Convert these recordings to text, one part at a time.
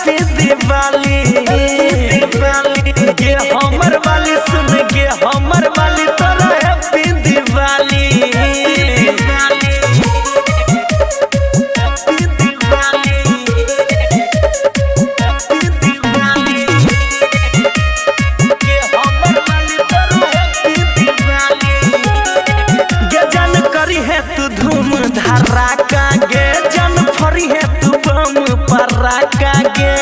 happy Diwali गे हमर वाली सुन गे हमर वाली तोरा हैप्पी दिवाली तू धूम धड़ाका गे जन फरी है तू बम पराका गे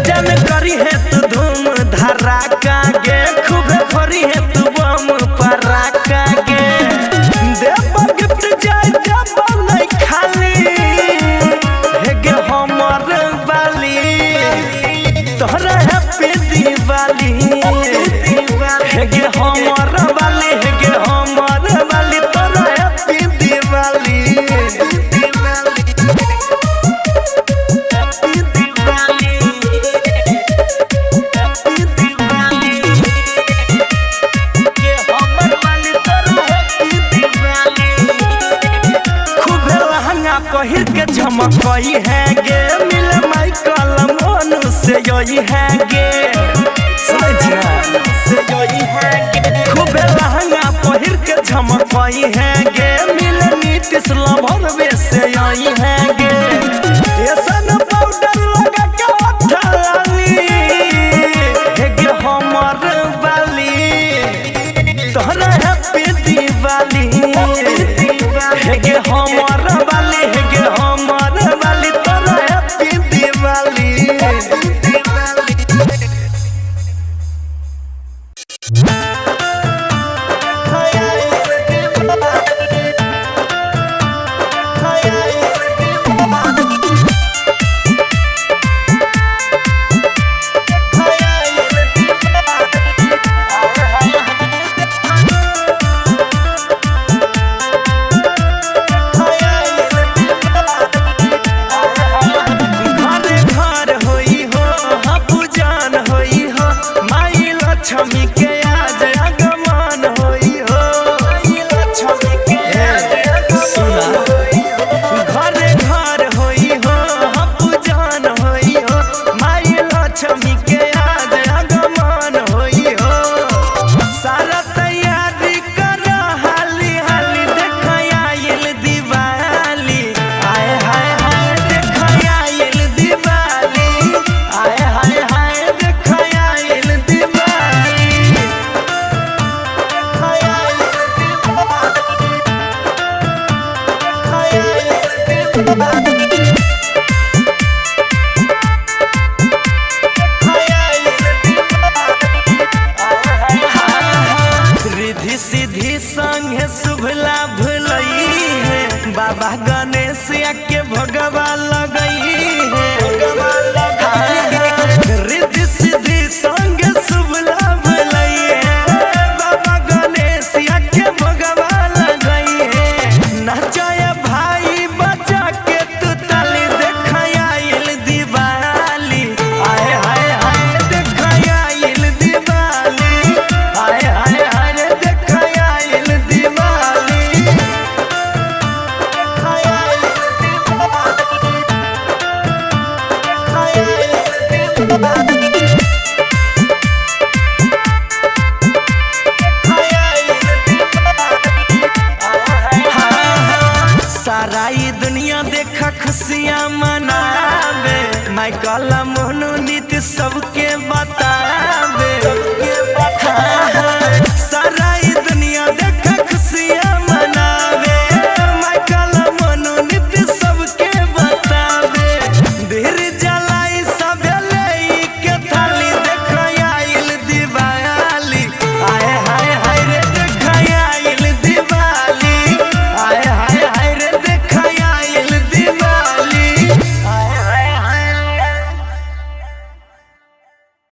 जन करी है तू धूम धड़ाका गे खूब फरी है तू बम पराका गे देवर गिफ्ट जाय जब नहीं खाली हे गे हमर वाली तोहरा हैप्पी दिवाली हे गे हमर वाली हे गे हमर वाली तोरा हैप्पी दिवाली पहिर के झमकई है गे मिल माई कलम मोनू से यही है गे से यही है गे खूब लहंगा पहिर के झमकई है गे मिल नीतीश लभर से यही है गे ऐसन पाउडर लगा के उठलाली हे गे हमर वाली तोहरा हैप्पी दिवाली हे गे हमर वाली हे गे हमर वाली तोरा हैप्पी दिवाली लक्ष्मी के आज आगमन होई हो लक्ष्मी के सुना घरे घर होई हो पूजन होई हो माई लक्ष्मी के आज आगमन होई हो सारा तैयारी कर हाली हाली देख आइल दिवाली आए हाय हाय देख आइल दिवाली आए हाय हाय देख आइल रिद्धि सिद्धि संगे शुभ लाभ लई है बाबा गणेश के भगवा लगई है रिद्धि सिद्धि संगे शुभ लाभ लई है बाबा गणेश के भगवा लगई है नचाए भाई बचा के तू ताली देख आइल दिवाली आए हाय हाय देख आइल दिवाली आए हाय हाय देख आइल दिवाली सारा ई दुनिया देखा खुशियाँ मनावे माइकल मोनू नीति सबके बता